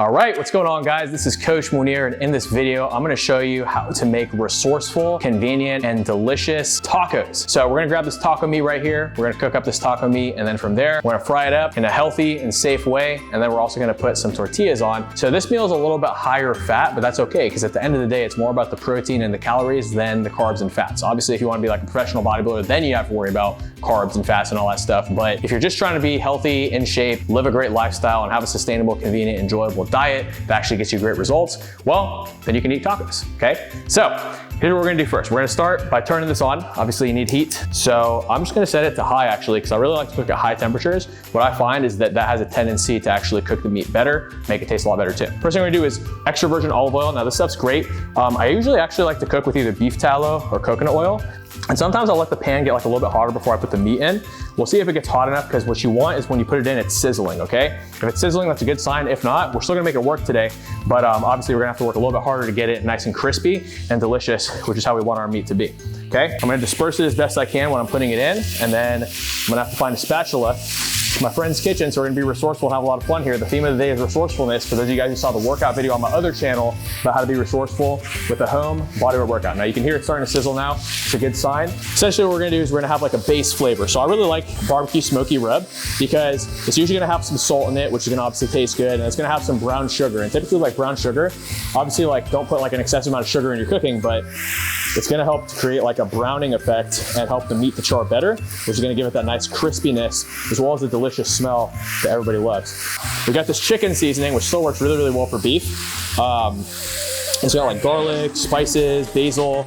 All right, what's going on, guys? This is Coach Munir, and in this video, I'm gonna show you how to make resourceful, convenient, and delicious tacos. So we're gonna grab this taco meat right here. We're gonna cook up this taco meat, and then from there, we're gonna fry it up in a healthy and safe way, and then we're also gonna put some tortillas on. So this meal is a little bit higher fat, but that's okay, because at the end of the day, it's more about the protein and the calories than the carbs and fats. Obviously, if you wanna be like a professional bodybuilder, then you have to worry about carbs and fats and all that stuff. But if you're just trying to be healthy, in shape, live a great lifestyle, and have a sustainable, convenient, enjoyable diet that actually gets you great results, well, then you can eat tacos, okay? So here's what we're gonna do first. We're gonna start by turning this on. Obviously you need heat. So I'm just gonna set it to high actually, because I really like to cook at high temperatures. What I find is that that has a tendency to actually cook the meat better, make it taste a lot better too. First thing we're gonna do is extra virgin olive oil. Now this stuff's great. I usually actually like to cook with either beef tallow or coconut oil. And sometimes I'll let the pan get like a little bit hotter before I put the meat in. We'll see if it gets hot enough, because what you want is when you put it in, it's sizzling, okay? If it's sizzling, that's a good sign. If not, we're still gonna make it work today, but obviously we're gonna have to work a little bit harder to get it nice and crispy and delicious, which is how we want our meat to be, okay? I'm gonna disperse it as best I can when I'm putting it in, and then I'm gonna have to find a spatula. My friend's kitchen, so we're gonna be resourceful and have a lot of fun here. The theme of the day is resourcefulness. For those of you guys who saw the workout video on my other channel about how to be resourceful with a home bodyweight workout. Now you can hear it starting to sizzle now. It's a good sign. Essentially what we're gonna do is we're gonna have like a base flavor. So I really like barbecue smoky rub, because it's usually gonna have some salt in it, which is gonna obviously taste good, and it's gonna have some brown sugar. And typically like brown sugar, obviously like don't put like an excessive amount of sugar in your cooking, but it's gonna help to create like a browning effect and help the meat to char better, which is gonna give it that nice crispiness, as well as the delicious smell that everybody loves. We got this chicken seasoning, which still works really, really well for beef. It's got like garlic, spices, basil.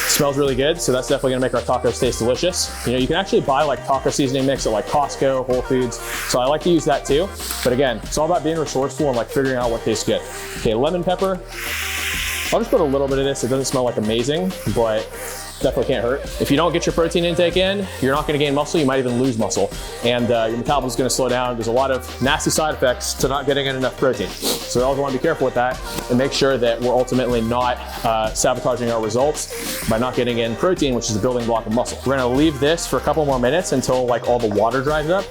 Smells really good, so that's definitely gonna make our tacos taste delicious. You know, you can actually buy like taco seasoning mix at like Costco, Whole Foods, so I like to use that too. But again, it's all about being resourceful and like figuring out what tastes good. Okay, lemon pepper. I'll just put a little bit of this. It doesn't smell like amazing, but definitely can't hurt. If you don't get your protein intake in, you're not gonna gain muscle, you might even lose muscle. And your metabolism is gonna slow down. There's a lot of nasty side effects to not getting in enough protein. So we always wanna be careful with that and make sure that we're ultimately not sabotaging our results by not getting in protein, which is a building block of muscle. We're gonna leave this for a couple more minutes until like all the water dries up.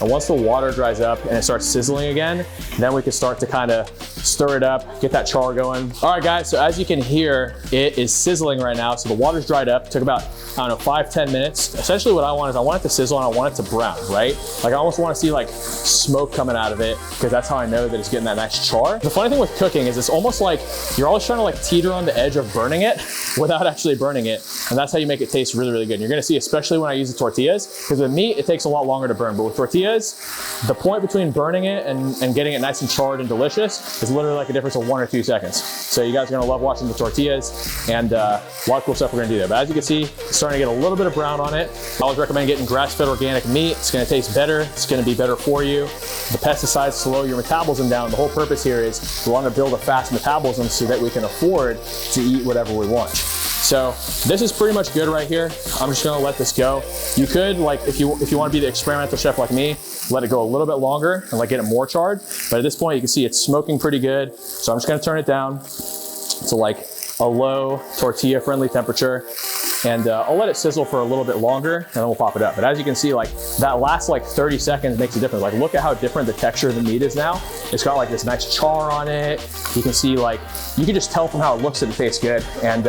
And once the water dries up and it starts sizzling again, then we can start to kind of stir it up, get that char going. All right guys, so as you can hear, it is sizzling right now. So the water's dried up. It took about, I don't know, 5-10 minutes. Essentially what I want is I want it to sizzle and I want it to brown, right? Like I almost want to see like smoke coming out of it, because that's how I know that it's getting that nice char. The funny thing with cooking is it's almost like you're always trying to like teeter on the edge of burning it without actually burning it. And that's how you make it taste really, really good. And you're gonna see, especially when I use the tortillas, because with meat, it takes a lot longer to burn. But with tortillas, the point between burning it and getting it nice and charred and delicious is literally like a difference of 1 or 2 seconds. So you guys are gonna love watching the tortillas, and a lot of cool stuff we're gonna do there. But as you can see, it's starting to get a little bit of brown on it. I always recommend getting grass-fed organic meat. It's gonna taste better. It's gonna be better for you. The pesticides slow your metabolism down. The whole purpose here is we wanna build a fast metabolism so that we can afford to eat whatever we want. So this is pretty much good right here. I'm just gonna let this go. You could, like, if you wanna be the experimental chef like me, let it go a little bit longer and like get it more charred. But at this point, you can see it's smoking pretty good. So I'm just gonna turn it down to like a low tortilla friendly temperature. And I'll let it sizzle for a little bit longer, and then we'll pop it up. But as you can see, like that last like 30 seconds makes a difference. Like look at how different the texture of the meat is now. It's got like this nice char on it. You can see like, you can just tell from how it looks that it tastes good. And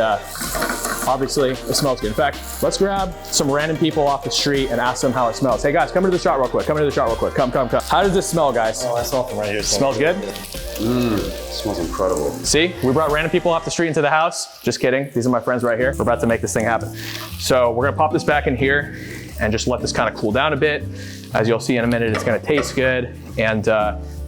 obviously it smells good. In fact, let's grab some random people off the street and ask them how it smells. Hey guys, come into the shot real quick. Come into the shot real quick. Come. How does this smell, guys? Oh, I smell from right here. Smells good? Smells incredible. See, we brought random people off the street into the house. Just kidding. These are my friends right here. We're about to make this thing happen. So we're gonna pop this back in here and just let this kind of cool down a bit. As you'll see in a minute, it's gonna taste good. And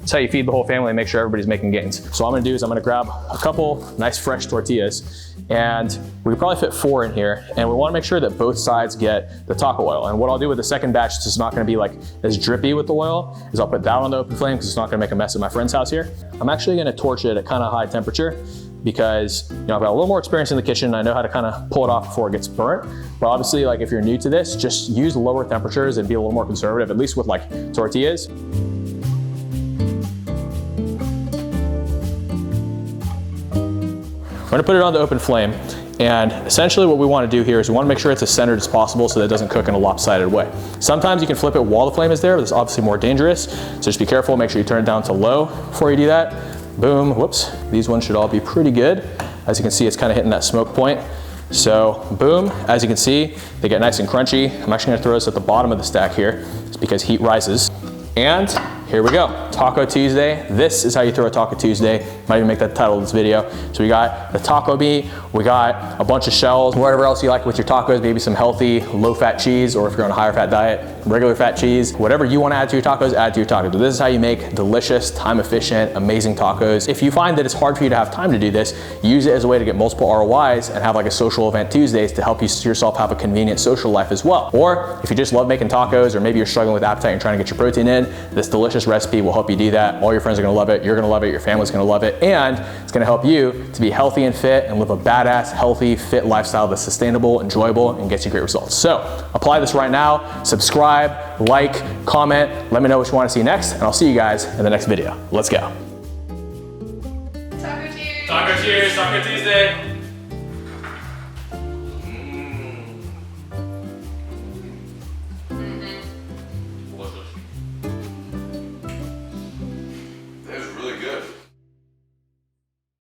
it's how you feed the whole family and make sure everybody's making gains. So what I'm gonna do is I'm gonna grab a couple nice fresh tortillas, and we could probably fit 4 in here, and we wanna make sure that both sides get the taco oil. And what I'll do with the second batch, it's not gonna be like as drippy with the oil, is I'll put that on the open flame because it's not gonna make a mess at my friend's house here. I'm actually gonna torch it at kind of high temperature because I've got a little more experience in the kitchen and I know how to kind of pull it off before it gets burnt. But obviously, like if you're new to this, just use lower temperatures and be a little more conservative, at least with like tortillas. We're gonna put it on the open flame. And essentially what we want to do here is we want to make sure it's as centered as possible so that it doesn't cook in a lopsided way. Sometimes you can flip it while the flame is there, but it's obviously more dangerous. So just be careful, make sure you turn it down to low before you do that. Boom, whoops. These ones should all be pretty good. As you can see, it's kind of hitting that smoke point. So boom, as you can see, they get nice and crunchy. I'm actually gonna throw this at the bottom of the stack here. It's because heat rises. And here we go, Taco Tuesday. This is how you throw a Taco Tuesday. Might even make that the title of this video. So we got the taco meat, we got a bunch of shells, whatever else you like with your tacos, maybe some healthy, low-fat cheese, or if you're on a higher fat diet, regular fat cheese. Whatever you want to add to your tacos, add to your tacos. But this is how you make delicious, time-efficient, amazing tacos. If you find that it's hard for you to have time to do this, use it as a way to get multiple ROIs and have like a social event Tuesdays to help you yourself have a convenient social life as well. Or if you just love making tacos, or maybe you're struggling with appetite and trying to get your protein in, this delicious recipe will help you do that. All your friends are gonna love it, you're gonna love it, your family's gonna love it, and it's gonna help you to be healthy and fit and live a badass, healthy, fit lifestyle that's sustainable, enjoyable, and gets you great results. So apply this right now, subscribe, like, comment, let me know what you wanna see next, and I'll see you guys in the next video. Let's go. Taco cheers! Taco cheers, Taco Tuesday.